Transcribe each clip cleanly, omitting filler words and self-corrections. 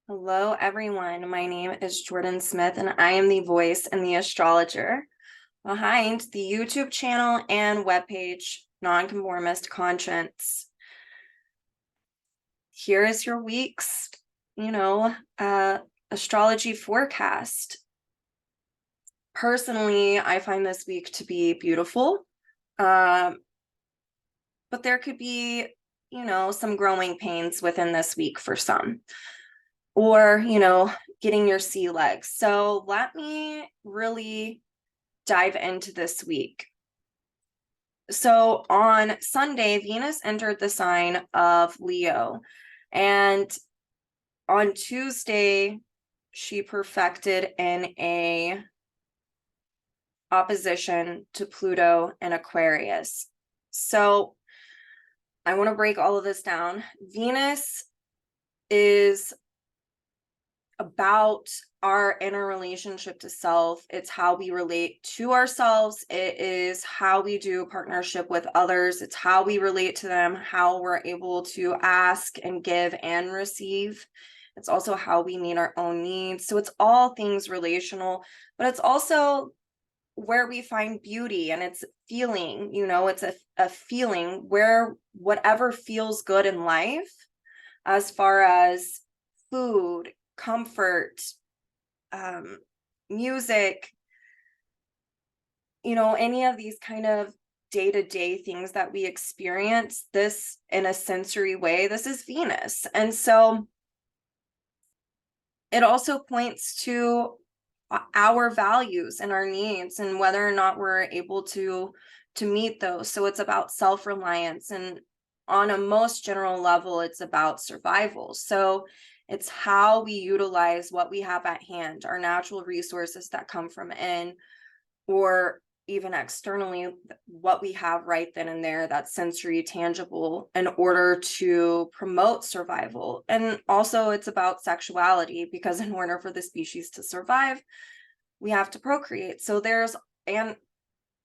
Hello, everyone. My name is Jordyn Smith, and I am the voice and the astrologer behind the YouTube channel and webpage Nonconformist Conscience. Here is your week's, astrology forecast. Personally, I find this week to be beautiful, but there could be, some growing pains within this week for some. Or, getting your sea legs. So let me really dive into this week. So on Sunday, Venus entered the sign of Leo. And on Tuesday, she perfected in a opposition to Pluto and Aquarius. So I want to break all of this down. Venus is about our inner relationship to self. It's how we relate to ourselves. It is how we do partnership with others. It's how we relate to them, how we're able to ask and give and receive. It's also how we meet our own needs. So it's all things relational, but it's also where we find beauty, and it's feeling, it's a feeling where whatever feels good in life, as far as food, comfort, music, any of these kind of day-to-day things that we experience this in a sensory way, this is Venus. And so it also points to our values and our needs and whether or not we're able to meet those. So it's about self-reliance, and on a most general level, it's about survival. So it's how we utilize what we have at hand, our natural resources that come from in, or even externally, what we have right then and there, that's sensory, tangible, in order to promote survival. And also it's about sexuality, because in order for the species to survive, we have to procreate. So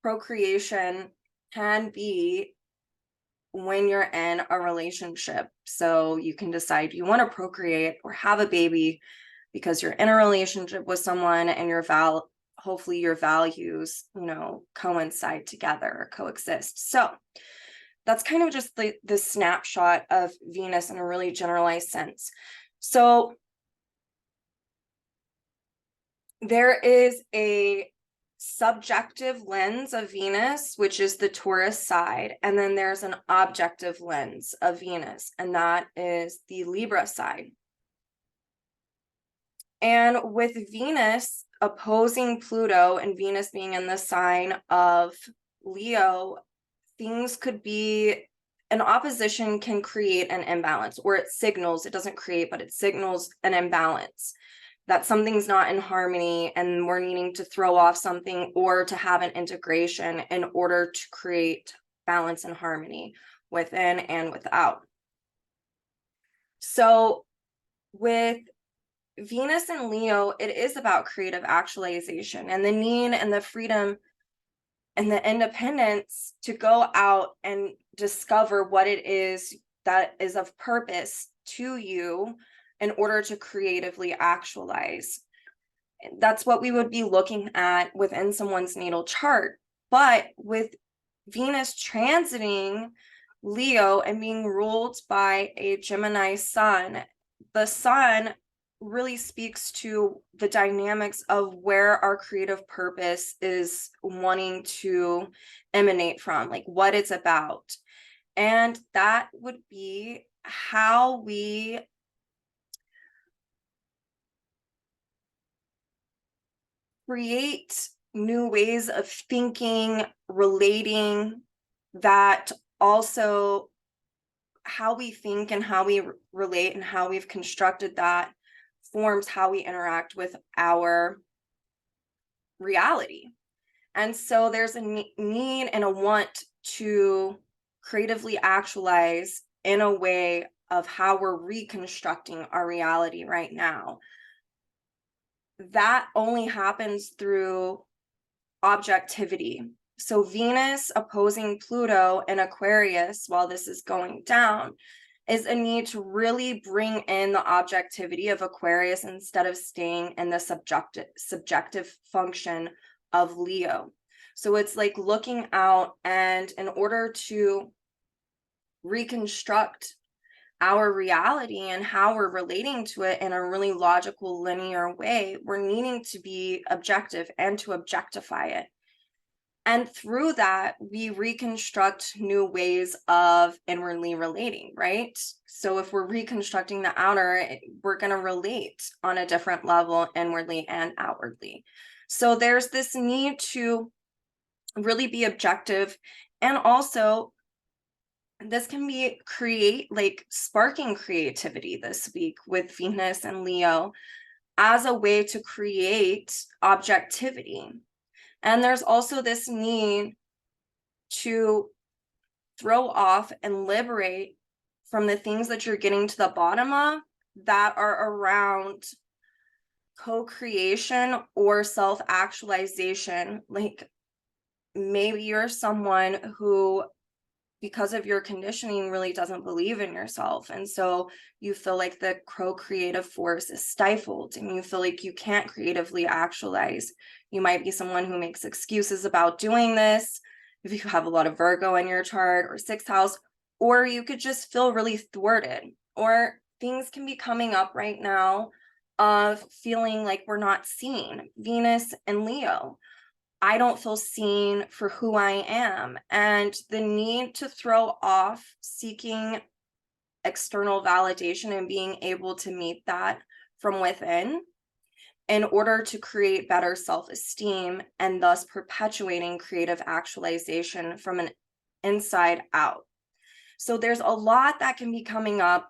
procreation can be when you're in a relationship. So you can decide you want to procreate or have a baby because you're in a relationship with someone, and hopefully your values, coincide together or coexist. So that's kind of just the snapshot of Venus in a really generalized sense. So there is a subjective lens of Venus, which is the Taurus side, and then there's an objective lens of Venus, and that is the Libra side. And with Venus opposing Pluto and Venus being in the sign of Leo, things could be, an opposition can create an imbalance, or it doesn't create, but it signals an imbalance, that something's not in harmony and we're needing to throw off something or to have an integration in order to create balance and harmony within and without. So with Venus and Leo, it is about creative actualization and the need and the freedom and the independence to go out and discover what it is that is of purpose to you in order to creatively actualize. That's what we would be looking at within someone's natal chart. But with Venus transiting Leo and being ruled by a Gemini sun, the sun really speaks to the dynamics of where our creative purpose is wanting to emanate from, like what it's about. And that would be how we create new ways of thinking, relating, that also how we think and how we relate and how we've constructed that forms how we interact with our reality. And so there's a need and a want to creatively actualize in a way of how we're reconstructing our reality right now. That only happens through objectivity. So Venus opposing Pluto in Aquarius while this is going down, is a need to really bring in the objectivity of Aquarius instead of staying in the subjective function of Leo. So it's like looking out, and in order to reconstruct our reality and how we're relating to it in a really logical, linear way, we're needing to be objective and to objectify it. And through that, we reconstruct new ways of inwardly relating, right? So if we're reconstructing the outer, we're going to relate on a different level inwardly and outwardly. So there's this need to really be objective. And also, this can be sparking creativity this week with Venus and Leo as a way to create objectivity. And there's also this need to throw off and liberate from the things that you're getting to the bottom of that are around co-creation or self-actualization. Like maybe you're someone who, because of your conditioning, really doesn't believe in yourself. And so you feel like the co-creative force is stifled and you feel like you can't creatively actualize. You might be someone who makes excuses about doing this if you have a lot of Virgo in your chart or sixth house, or you could just feel really thwarted, or things can be coming up right now of feeling like we're not seen. Venus and Leo. I don't feel seen for who I am, and the need to throw off seeking external validation and being able to meet that from within in order to create better self-esteem and thus perpetuating creative actualization from an inside out. So there's a lot that can be coming up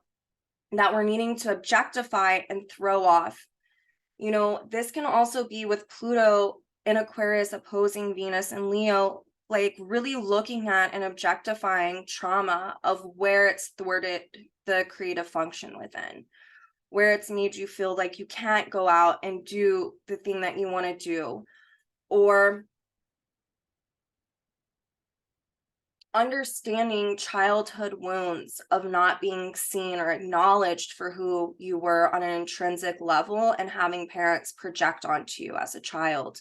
that we're needing to objectify and throw off. You know, this can also be with Pluto in Aquarius opposing Venus and Leo, like really looking at and objectifying trauma of where it's thwarted the creative function within, where it's made you feel like you can't go out and do the thing that you want to do, or understanding childhood wounds of not being seen or acknowledged for who you were on an intrinsic level and having parents project onto you as a child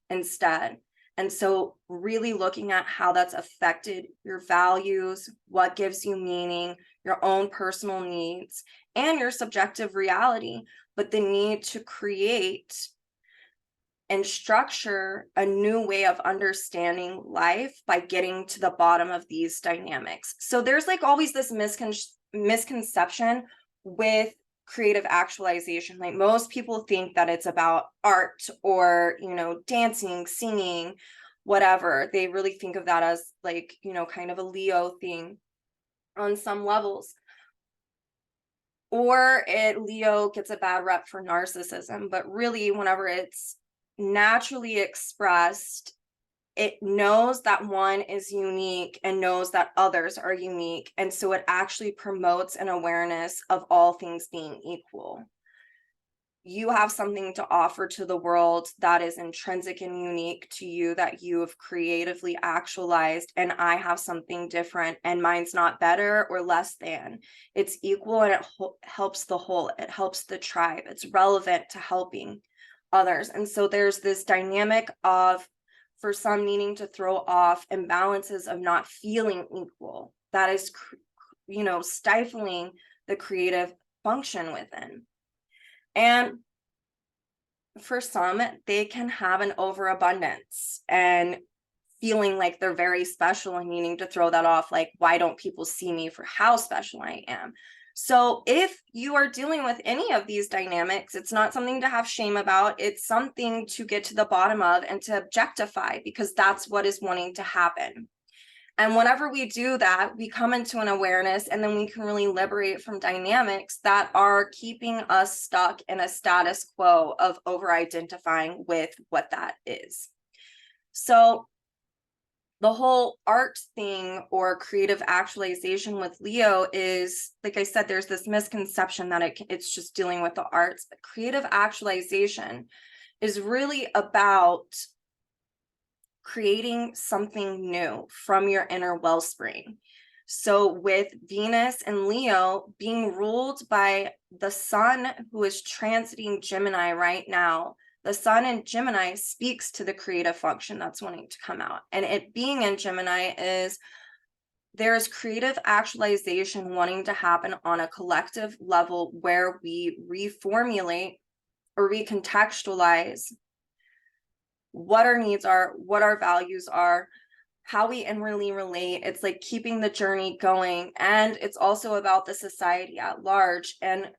instead. And so really looking at how that's affected your values, what gives you meaning, your own personal needs, and your subjective reality, but the need to create and structure a new way of understanding life by getting to the bottom of these dynamics. So there's like always this misconception with creative actualization. Like most people think that it's about art or, you know, dancing, singing, whatever. They really think of that as like, you know, kind of a Leo thing on some levels. Or Leo gets a bad rep for narcissism, but really whenever it's naturally expressed, it knows that one is unique and knows that others are unique. And so it actually promotes an awareness of all things being equal. You have something to offer to the world that is intrinsic and unique to you, that you have creatively actualized, and I have something different, and mine's not better or less than. It's equal, and it helps the whole. It helps the tribe. It's relevant to helping others. And so there's this dynamic of, for some, needing to throw off imbalances of not feeling equal. That is, you know, stifling the creative function within. And for some, they can have an overabundance and feeling like they're very special and needing to throw that off. Like, why don't people see me for how special I am? So if you are dealing with any of these dynamics, it's not something to have shame about. It's something to get to the bottom of and to objectify, because that's what is wanting to happen. And whenever we do that, we come into an awareness, and then we can really liberate from dynamics that are keeping us stuck in a status quo of over-identifying with what that is. So the whole art thing or creative actualization with Leo is, like I said, there's this misconception that it's just dealing with the arts. But creative actualization is really about creating something new from your inner wellspring. So with Venus and Leo being ruled by the sun, who is transiting Gemini right now, the sun in Gemini speaks to the creative function that's wanting to come out. And it being in Gemini is there is creative actualization wanting to happen on a collective level where we reformulate or recontextualize what our needs are, what our values are, how we inwardly relate. It's like keeping the journey going. And it's also about the society at large and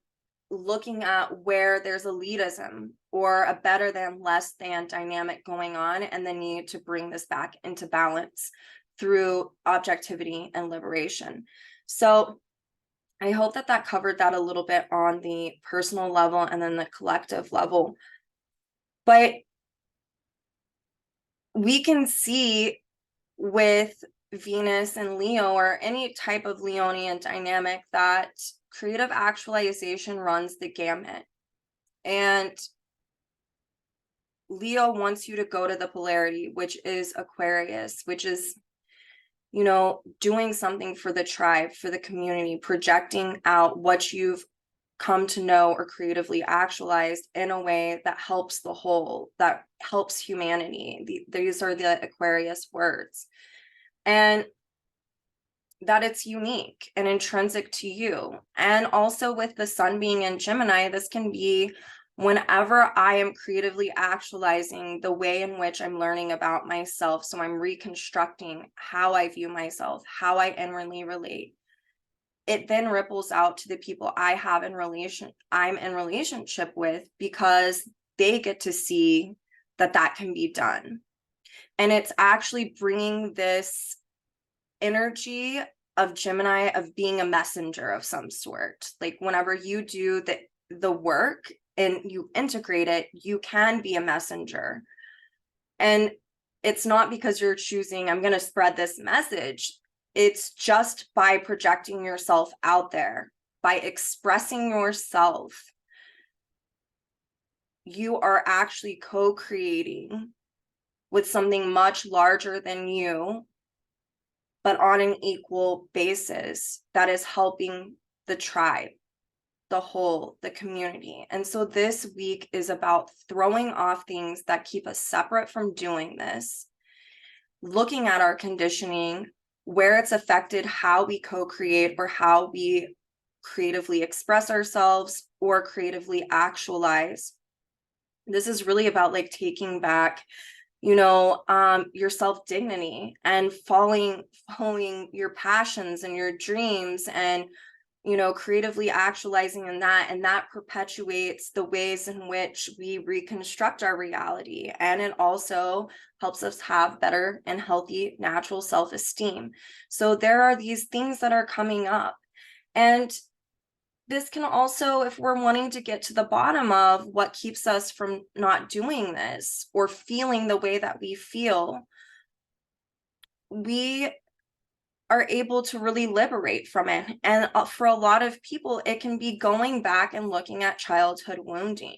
looking at where there's elitism or a better than, less than dynamic going on, and the need to bring this back into balance through objectivity and liberation. So I hope that that covered that a little bit on the personal level and then the collective level. But we can see with Venus and Leo, or any type of Leonian dynamic, that creative actualization runs the gamut. And Leo wants you to go to the polarity, which is Aquarius, which is, you know, doing something for the tribe, for the community, projecting out what you've come to know or creatively actualized in a way that helps the whole, that helps humanity. These are the Aquarius words. And that it's unique and intrinsic to you. And also with the sun being in Gemini, this can be whenever I am creatively actualizing the way in which I'm learning about myself. So I'm reconstructing how I view myself, how I inwardly relate. It then ripples out to the people I'm in relationship with, because they get to see that that can be done. And it's actually bringing this energy of Gemini of being a messenger of some sort. Like whenever you do the work and you integrate it, you can be a messenger. And it's not because you're choosing, I'm going to spread this message. It's just by projecting yourself out there, by expressing yourself, you are actually co-creating with something much larger than you, but on an equal basis, that is helping the tribe, the whole, the community. And so this week is about throwing off things that keep us separate from doing this, looking at our conditioning, where it's affected how we co-create or how we creatively express ourselves or creatively actualize. This is really about like taking back, you know, your self-dignity and following your passions and your dreams, and, you know, creatively actualizing in that. And that perpetuates the ways in which we reconstruct our reality. And it also helps us have better and healthy natural self-esteem. So there are these things that are coming up. And this can also, if we're wanting to get to the bottom of what keeps us from not doing this or feeling the way that we feel, we are able to really liberate from it. And for a lot of people, it can be going back and looking at childhood wounding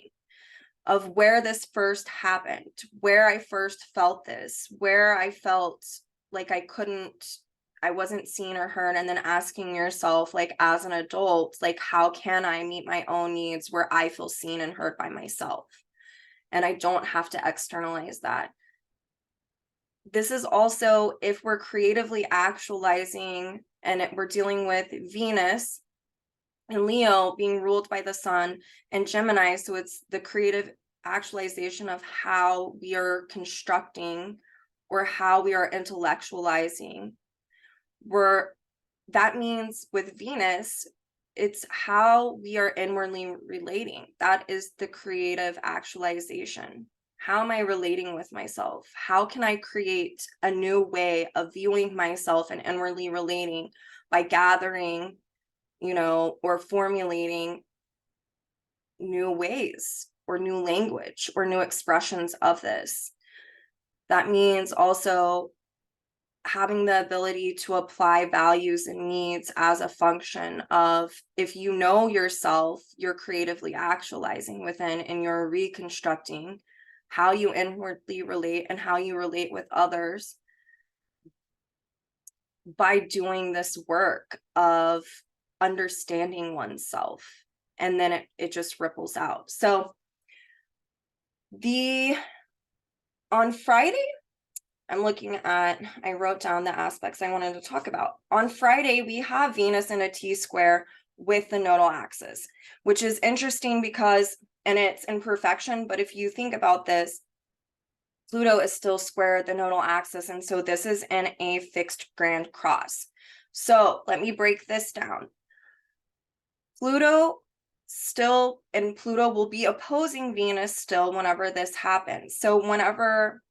of where this first happened, where I first felt this, where I felt like I wasn't seen or heard, and then asking yourself, like, as an adult, like, how can I meet my own needs where I feel seen and heard by myself? And I don't have to externalize that. This is also, if we're creatively actualizing and we're dealing with Venus and Leo being ruled by the sun and Gemini, so it's the creative actualization of how we are constructing or how we are intellectualizing. That means with Venus, it's how we are inwardly relating. That is the creative actualization. How am I relating with myself? How can I create a new way of viewing myself and inwardly relating by gathering, you know, or formulating new ways or new language or new expressions of this? That means also having the ability to apply values and needs as a function of, if you know yourself, you're creatively actualizing within and you're reconstructing how you inwardly relate and how you relate with others. by doing this work of understanding oneself, and then it just ripples out. So on Friday, I wrote down the aspects I wanted to talk about. On Friday, we have Venus in a T-square with the nodal axis, which is interesting because, and it's in perfection, but if you think about this, Pluto is still square the nodal axis, and so this is in a fixed grand cross. So let me break this down. Pluto will be opposing Venus still whenever this happens. So whenever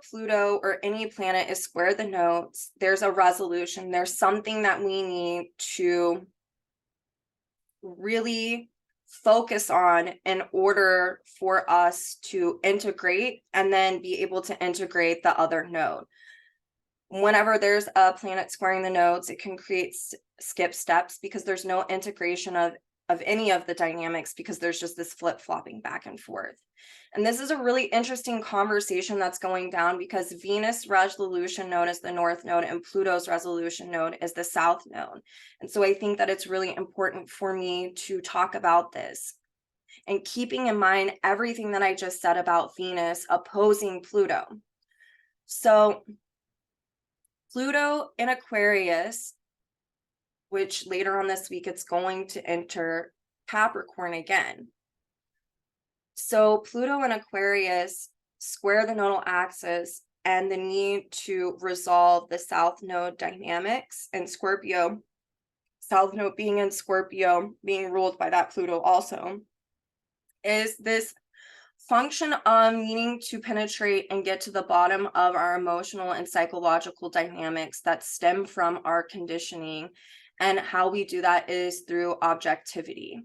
Pluto or any planet is square the nodes, there's a resolution. There's something that we need to really focus on in order for us to integrate and then be able to integrate the other node. Whenever there's a planet squaring the nodes, it can create skip steps because there's no integration of any of the dynamics, because there's just this flip-flopping back and forth. And this is a really interesting conversation that's going down because Venus resolution node is the north node and Pluto's resolution node is the south node. And so I think that it's really important for me to talk about this and keeping in mind everything that I just said about Venus opposing Pluto. So Pluto in Aquarius, which later on this week, it's going to enter Capricorn again. So Pluto in Aquarius square the nodal axis and the need to resolve the south node dynamics and Scorpio, south node being in Scorpio, being ruled by that Pluto also, is this function of needing to penetrate and get to the bottom of our emotional and psychological dynamics that stem from our conditioning. And how we do that is through objectivity.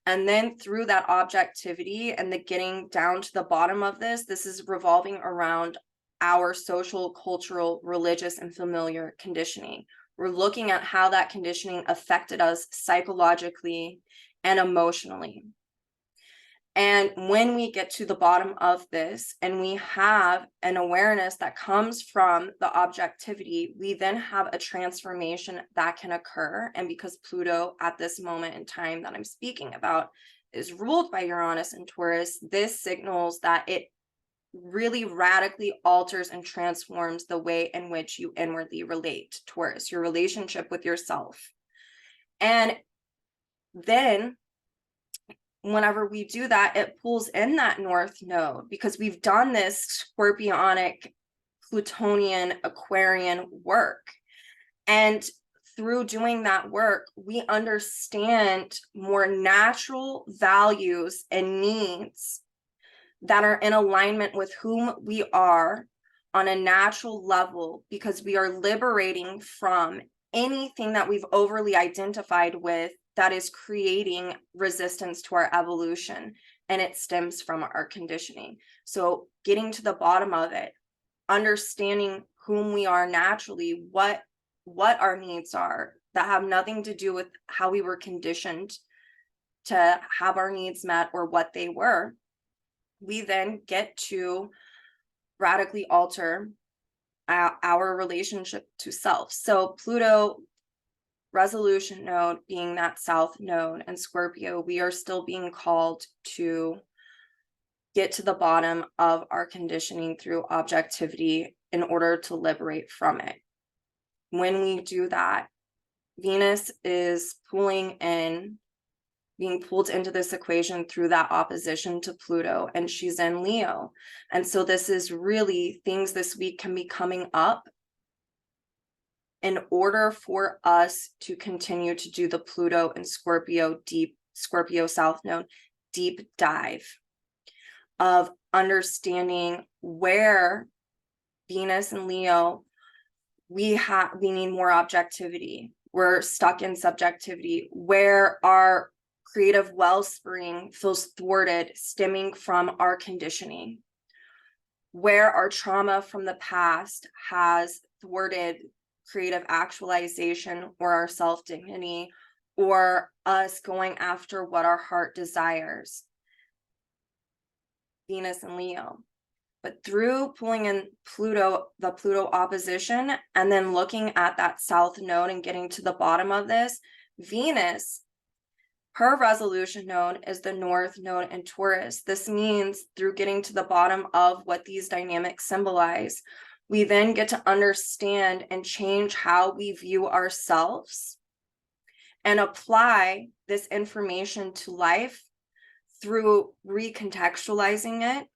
And then through that objectivity and the getting down to the bottom of this is revolving around our social, cultural, religious, and familiar conditioning. We're looking at how that conditioning affected us psychologically and emotionally. And when we get to the bottom of this and we have an awareness that comes from the objectivity, we then have a transformation that can occur. And because Pluto at this moment in time that I'm speaking about is ruled by Uranus and Taurus, this signals that it really radically alters and transforms the way in which you inwardly relate to Taurus, your relationship with yourself. And then whenever we do that, it pulls in that north node because we've done this scorpionic, Plutonian, Aquarian work. And through doing that work, we understand more natural values and needs that are in alignment with whom we are on a natural level, because we are liberating from anything that we've overly identified with that is creating resistance to our evolution, and it stems from our conditioning. So getting to the bottom of it, understanding whom we are naturally, what our needs are that have nothing to do with how we were conditioned to have our needs met or what they were, we then get to radically alter our relationship to self. So Pluto resolution node being that south node and Scorpio, we are still being called to get to the bottom of our conditioning through objectivity in order to liberate from it. When we do that, Venus is being pulled into this equation through that opposition to Pluto, and she's in Leo. And so this is really things this week can be coming up in order for us to continue to do the Pluto and Scorpio South Node deep dive of understanding where Venus and Leo, we need more objectivity. We're stuck in subjectivity, where our creative wellspring feels thwarted, stemming from our conditioning, where our trauma from the past has thwarted creative actualization or our self-dignity, or us going after what our heart desires. Venus and Leo. But through pulling in Pluto, the Pluto opposition, and then looking at that south node and getting to the bottom of this, Venus, her resolution node is the north node in Taurus. This means through getting to the bottom of what these dynamics symbolize, we then get to understand and change how we view ourselves and apply this information to life through recontextualizing it.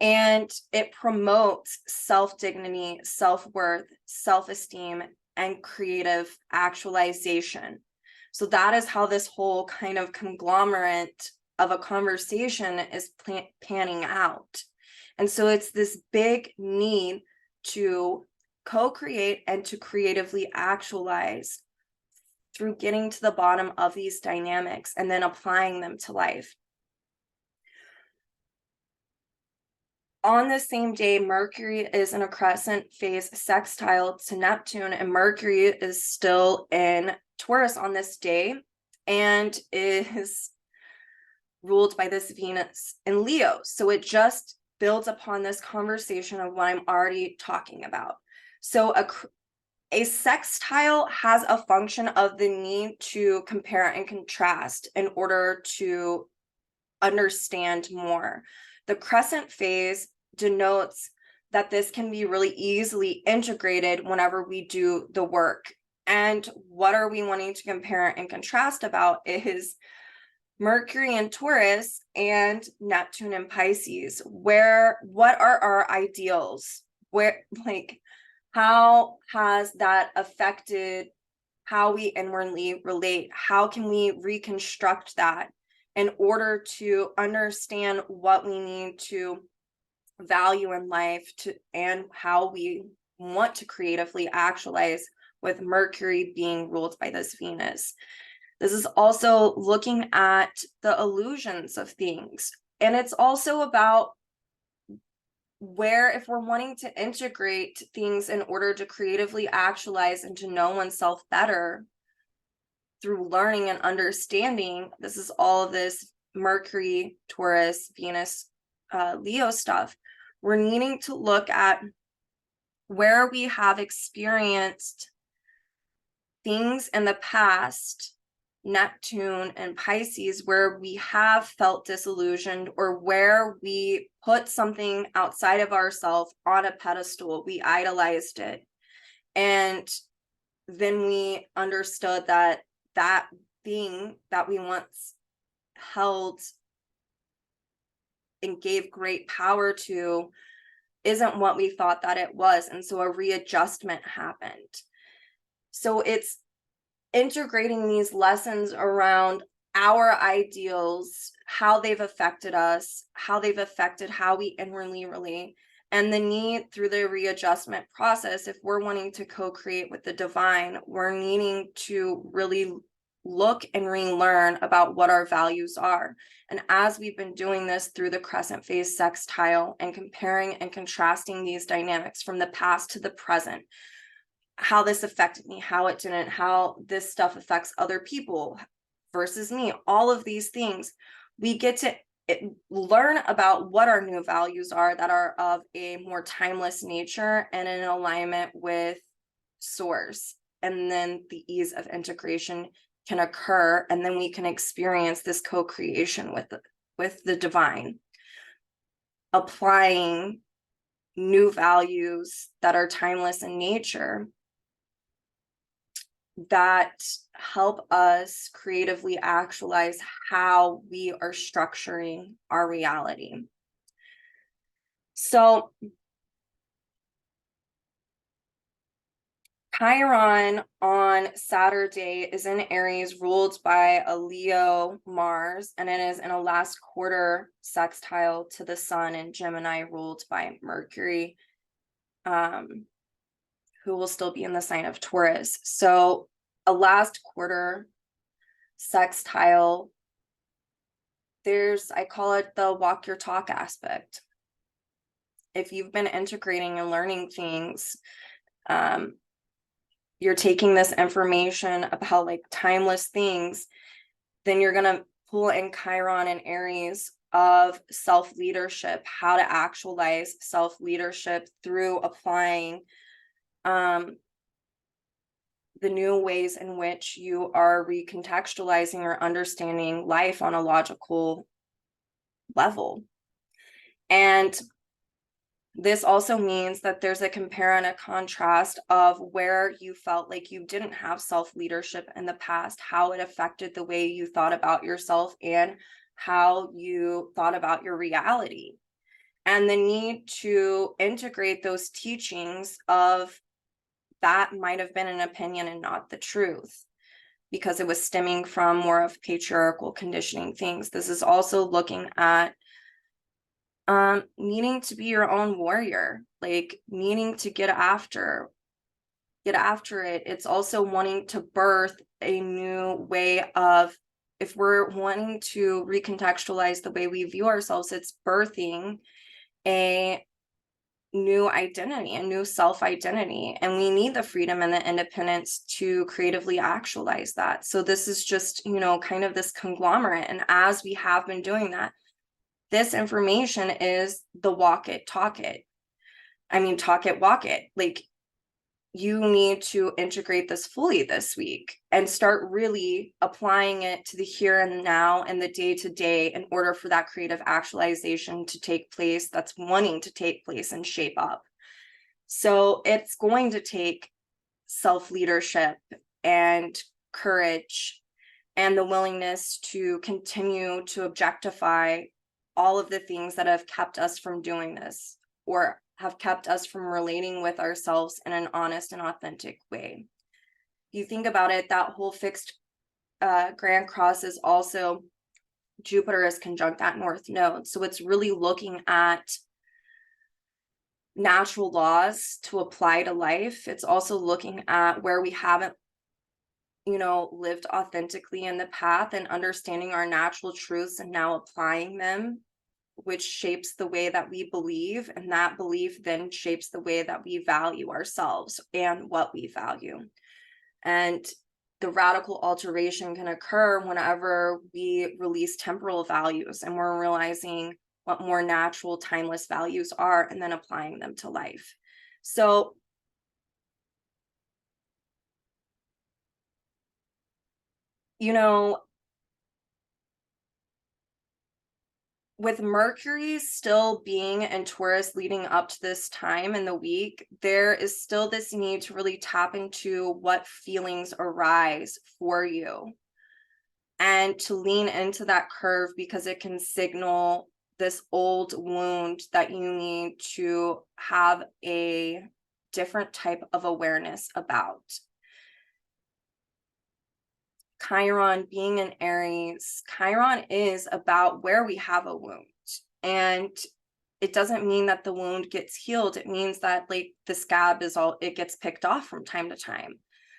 And it promotes self-dignity, self-worth, self-esteem, and creative actualization. So that is how this whole kind of conglomerate of a conversation is panning out. And so it's this big need to co-create and to creatively actualize through getting to the bottom of these dynamics and then applying them to life. On the same day, Mercury is in a crescent phase sextile to Neptune, and Mercury is still in Taurus on this day and is ruled by this Venus in Leo. So it just builds upon this conversation of what I'm already talking about. So a sextile has a function of the need to compare and contrast in order to understand more. The crescent phase denotes that this can be really easily integrated whenever we do the work. And what are we wanting to compare and contrast about is Mercury in Taurus and Neptune in Pisces. What are our ideals? How has that affected how we inwardly relate? How can we reconstruct that in order to understand what we need to value in life and how we want to creatively actualize with Mercury being ruled by this Venus? This is also looking at the illusions of things. And it's also about where, if we're wanting to integrate things in order to creatively actualize and to know oneself better through learning and understanding, this is all of this Mercury, Taurus, Venus, Leo stuff. We're needing to look at where we have experienced things in the past, Neptune and Pisces, where we have felt disillusioned or where we put something outside of ourselves on a pedestal, we idolized it. And then we understood that that thing that we once held and gave great power to isn't what we thought that it was. And so a readjustment happened. So it's integrating these lessons around our ideals, how they've affected us, how they've affected how we inwardly relate, and the need through the readjustment process. If we're wanting to co-create with the divine, we're needing to really look and relearn about what our values are. And as we've been doing this through the crescent phase sextile and comparing and contrasting these dynamics from the past to the present, how this affected me, how it didn't, how this stuff affects other people versus me, all of these things, we get to learn about what our new values are that are of a more timeless nature and in alignment with source. And then the ease of integration can occur, and then we can experience this co-creation with the divine, applying new values that are timeless in nature that help us creatively actualize how we are structuring our reality. So Chiron on Saturday is in Aries, ruled by a Leo Mars, and it is in a last quarter sextile to the Sun in Gemini, ruled by Mercury, who will still be in the sign of Taurus. So a last quarter sextile, I call it the walk your talk aspect. If you've been integrating and learning things, you're taking this information about like timeless things, then you're going to pull in Chiron and Aries of self-leadership, how to actualize self-leadership through applying the new ways in which you are recontextualizing or understanding life on a logical level. And this also means that there's a compare and a contrast of where you felt like you didn't have self-leadership in the past, how it affected the way you thought about yourself and how you thought about your reality, and the need to integrate those teachings of that might have been an opinion and not the truth, because it was stemming from more of patriarchal conditioning things. This is also looking at needing to be your own warrior, like needing to get after it. It's also wanting to birth a new way of, if we're wanting to recontextualize the way we view ourselves, it's birthing a new identity, a new self-identity, and we need the freedom and the independence to creatively actualize that. So this is just, you know, kind of this conglomerate, and as we have been doing that, this information is the walk it, talk it. I mean, talk it, walk it. Like, you need to integrate this fully this week and start really applying it to the here and now and the day to day in order for that creative actualization to take place, that's wanting to take place and shape up. So it's going to take self-leadership and courage and the willingness to continue to objectify all of the things that have kept us from doing this, or have kept us from relating with ourselves in an honest and authentic way. You think about it, that whole fixed grand cross is also, Jupiter is conjunct that north node. So it's really looking at natural laws to apply to life. It's also looking at where we haven't, you know, lived authentically in the path and understanding our natural truths and now applying them, which shapes the way that we believe, and that belief then shapes the way that we value ourselves and what we value. And the radical alteration can occur whenever we release temporal values and we're realizing what more natural, timeless values are and then applying them to life. So you know, with Mercury still being in Taurus leading up to this time in the week, there is still this need to really tap into what feelings arise for you and to lean into that curve, because it can signal this old wound that you need to have a different type of awareness about. Chiron being in Aries, Chiron is about where we have a wound, and it doesn't mean that the wound gets healed. It means that, like, the scab is all, it gets picked off from time to time.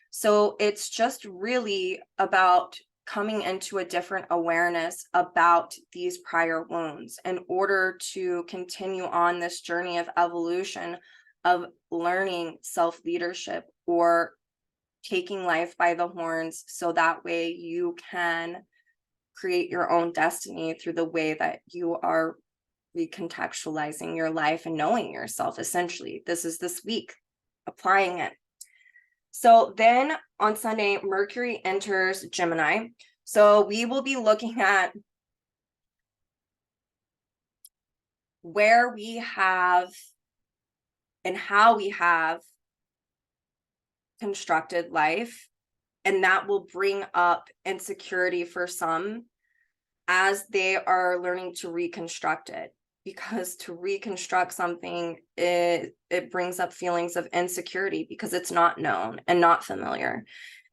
So it's just really about coming into a different awareness about these prior wounds in order to continue on this journey of evolution, of learning self-leadership or taking life by the horns, so that way you can create your own destiny through the way that you are recontextualizing your life and knowing yourself. Essentially, this is this week, applying it. So then on Sunday, Mercury enters Gemini. So we will be looking at where we have and how we have constructed life, and that will bring up insecurity for some as they are learning to reconstruct it, because to reconstruct something, it brings up feelings of insecurity because it's not known and not familiar.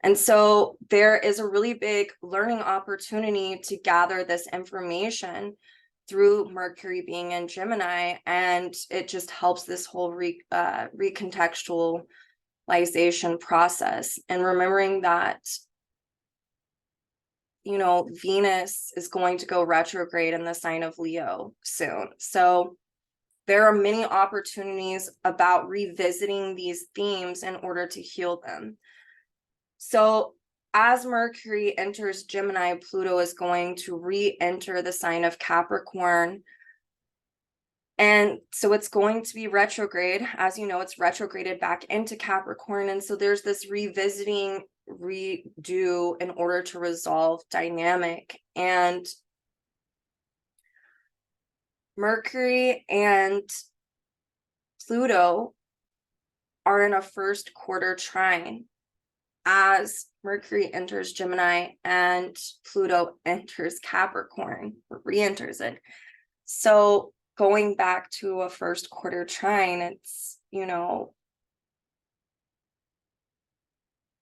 And so there is a really big learning opportunity to gather this information through Mercury being in Gemini, and it just helps this whole recontextualization process. And remembering that, you know, Venus is going to go retrograde in the sign of Leo soon. So there are many opportunities about revisiting these themes in order to heal them. So as Mercury enters Gemini, Pluto is going to re-enter the sign of Capricorn. And so it's going to be retrograde. As you know, it's retrograded back into Capricorn. And so there's this revisiting, redo in order to resolve dynamic. And Mercury and Pluto are in a first quarter trine as Mercury enters Gemini and Pluto enters Capricorn, or re-enters it. So going back to a first quarter trine, it's, you know,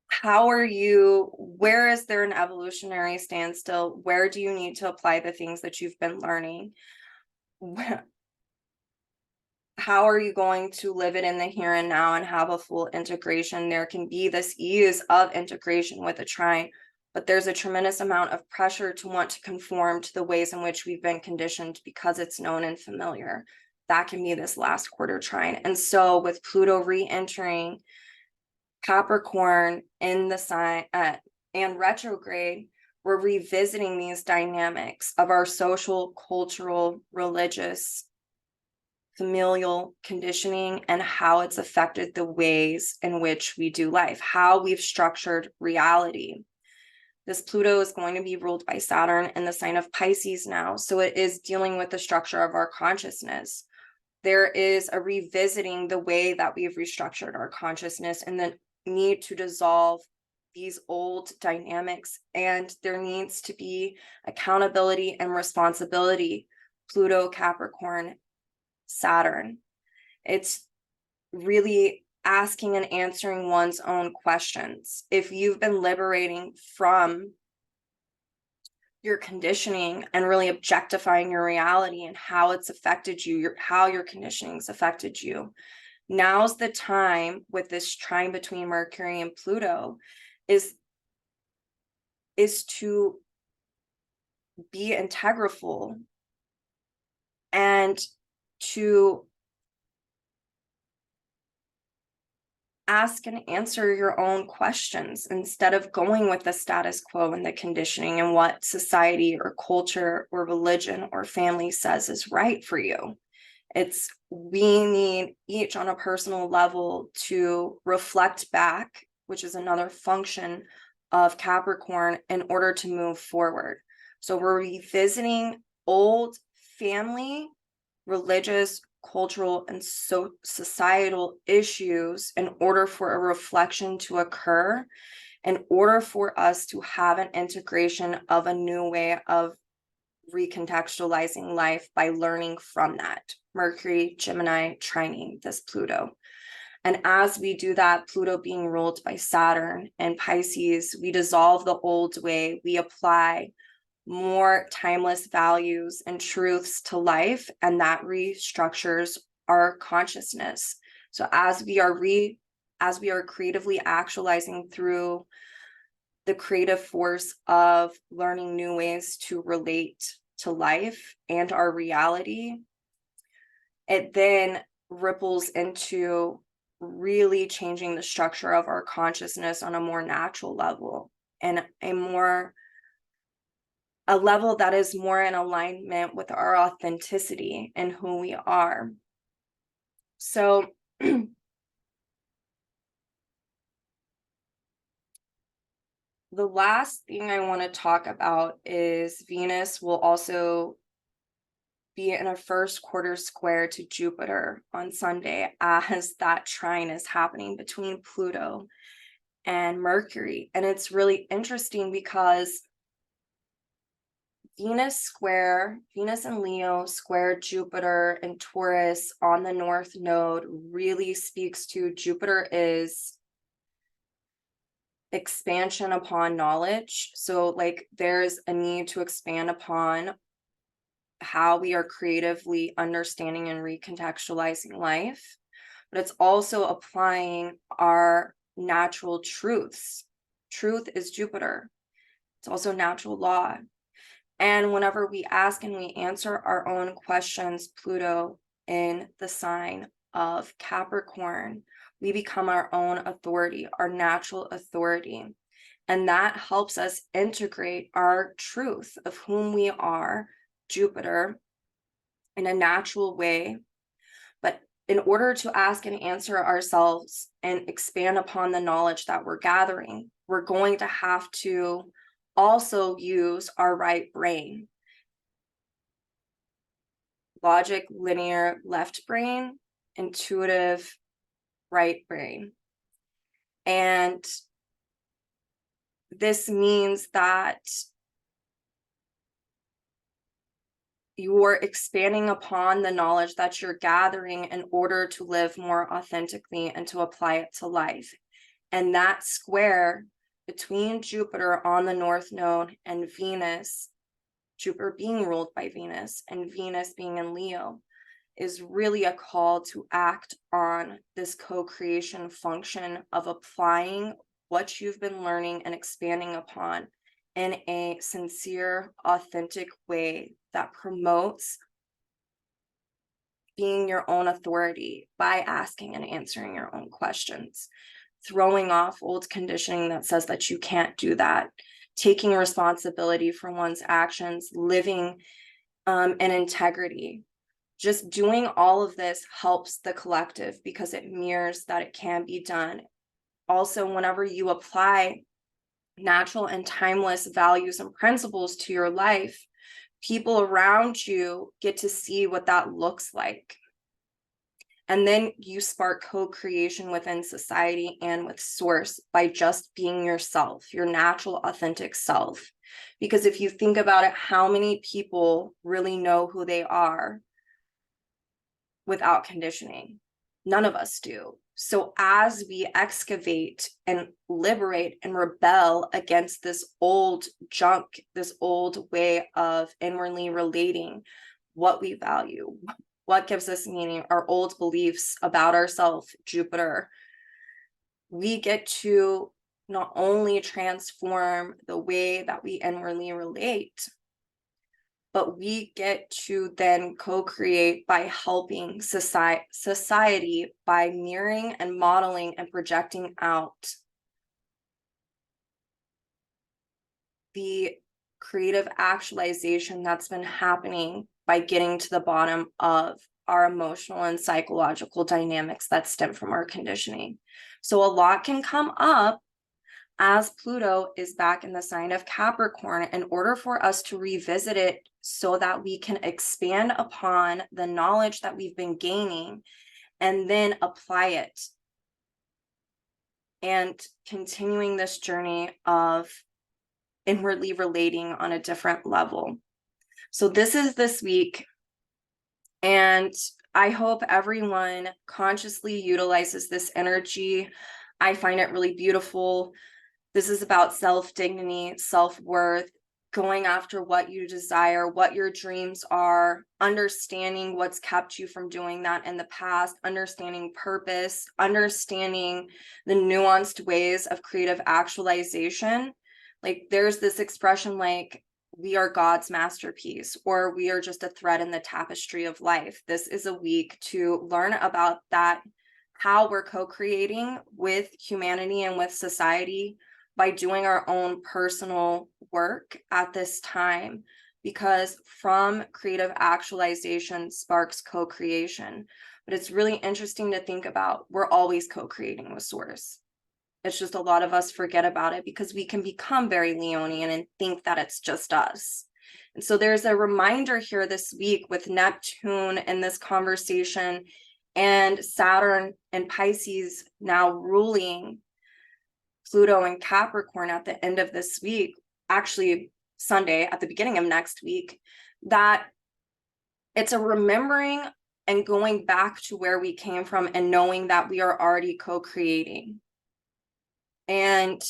how are you, where is there an evolutionary standstill? Where do you need to apply the things that you've been learning? How are you going to live it in the here and now and have a full integration? There can be this ease of integration with a trine, but there's a tremendous amount of pressure to want to conform to the ways in which we've been conditioned because it's known and familiar. That can be this last quarter trine. And so with Pluto re-entering Capricorn in the sign and retrograde, we're revisiting these dynamics of our social, cultural, religious, familial conditioning and how it's affected the ways in which we do life, how we've structured reality. This Pluto is going to be ruled by Saturn in the sign of Pisces now. So it is dealing with the structure of our consciousness. There is a revisiting the way that we've restructured our consciousness and the need to dissolve these old dynamics. And there needs to be accountability and responsibility. Pluto, Capricorn, Saturn. It's really asking and answering one's own questions. If you've been liberating from your conditioning and really objectifying your reality and how it's affected you, how your conditioning's affected you, now's the time with this trine between Mercury and Pluto is to be integrable and to ask and answer your own questions instead of going with the status quo and the conditioning and what society or culture or religion or family says is right for you. It's we need each on a personal level to reflect back, which is another function of Capricorn, in order to move forward. So we're revisiting old family, religious, cultural, and societal issues in order for a reflection to occur, in order for us to have an integration of a new way of recontextualizing life by learning from that. Mercury, Gemini, trining this Pluto. And as we do that, Pluto being ruled by Saturn and Pisces, we dissolve the old way, we apply more timeless values and truths to life, and that restructures our consciousness. So as we are creatively actualizing through the creative force of learning new ways to relate to life and our reality, it then ripples into really changing the structure of our consciousness on a more natural level and a level that is more in alignment with our authenticity and who we are. So the last thing I want to talk about is Venus will also be in a first quarter square to Jupiter on Sunday as that trine is happening between Pluto and Mercury. And it's really interesting because Venus and Leo square Jupiter and Taurus on the North Node really speaks to Jupiter is expansion upon knowledge. So like there's a need to expand upon how we are creatively understanding and recontextualizing life, but it's also applying our natural truths. Truth is Jupiter. It's also natural law. And whenever we ask and we answer our own questions, Pluto in the sign of Capricorn, we become our own authority, our natural authority. And that helps us integrate our truth of whom we are, Jupiter, in a natural way. But in order to ask and answer ourselves and expand upon the knowledge that we're gathering, we're going to have to also use our right brain. Logic, linear, left brain, intuitive, right brain. And this means that you're expanding upon the knowledge that you're gathering in order to live more authentically and to apply it to life. And that square between Jupiter on the North Node and Venus, Jupiter being ruled by Venus and Venus being in Leo, is really a call to act on this co-creation function of applying what you've been learning and expanding upon in a sincere, authentic way that promotes being your own authority by asking and answering your own questions, throwing off old conditioning that says that you can't do that, taking responsibility for one's actions, living in integrity. Just doing all of this helps the collective because it mirrors that it can be done. Also, whenever you apply natural and timeless values and principles to your life, people around you get to see what that looks like. And then you spark co-creation within society and with source by just being yourself, your natural, authentic self. Because if you think about it, how many people really know who they are without conditioning? None of us do. So as we excavate and liberate and rebel against this old junk, this old way of inwardly relating what we value, what gives us meaning, our old beliefs about ourselves, Jupiter, we get to not only transform the way that we inwardly relate, but we get to then co-create by helping society by mirroring and modeling and projecting out the creative actualization that's been happening by getting to the bottom of our emotional and psychological dynamics that stem from our conditioning. So a lot can come up as Pluto is back in the sign of Capricorn in order for us to revisit it so that we can expand upon the knowledge that we've been gaining and then apply it and continuing this journey of inwardly relating on a different level. So this is this week, and I hope everyone consciously utilizes this energy. I find it really beautiful. This is about self-dignity, self-worth, going after what you desire, what your dreams are, understanding what's kept you from doing that in the past, understanding purpose, understanding the nuanced ways of creative actualization. Like there's this expression like, we are God's masterpiece, or we are just a thread in the tapestry of life. This is a week to learn about that, how we're co-creating with humanity and with society by doing our own personal work at this time, because from creative actualization sparks co-creation. But it's really interesting to think about, we're always co-creating with source. It's just a lot of us forget about it because we can become very Leonian and think that it's just us. And so there's a reminder here this week with Neptune in this conversation and Saturn and Pisces now ruling Pluto and Capricorn at the end of this week, actually Sunday at the beginning of next week, that it's a remembering and going back to where we came from and knowing that we are already co-creating. And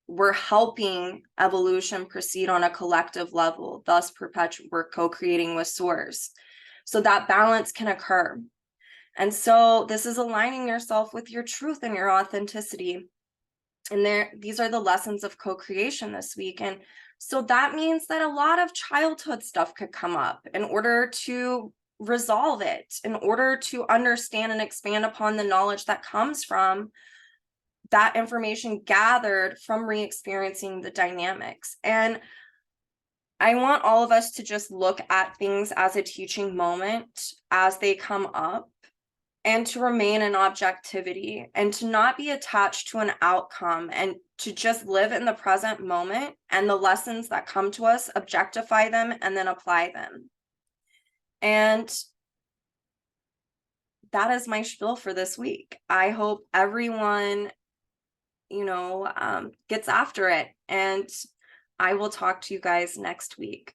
we're helping evolution proceed on a collective level, thus we're co-creating with source. So that balance can occur. And so this is aligning yourself with your truth and your authenticity. And these are the lessons of co-creation this week. And so that means that a lot of childhood stuff could come up in order to resolve it, in order to understand and expand upon the knowledge that comes from that information gathered from re-experiencing the dynamics. And I want all of us to just look at things as a teaching moment as they come up, and to remain in objectivity, and to not be attached to an outcome, and to just live in the present moment, and the lessons that come to us, objectify them and then apply them. And that is my spiel for this week. I hope everyone, gets after it, and I will talk to you guys next week.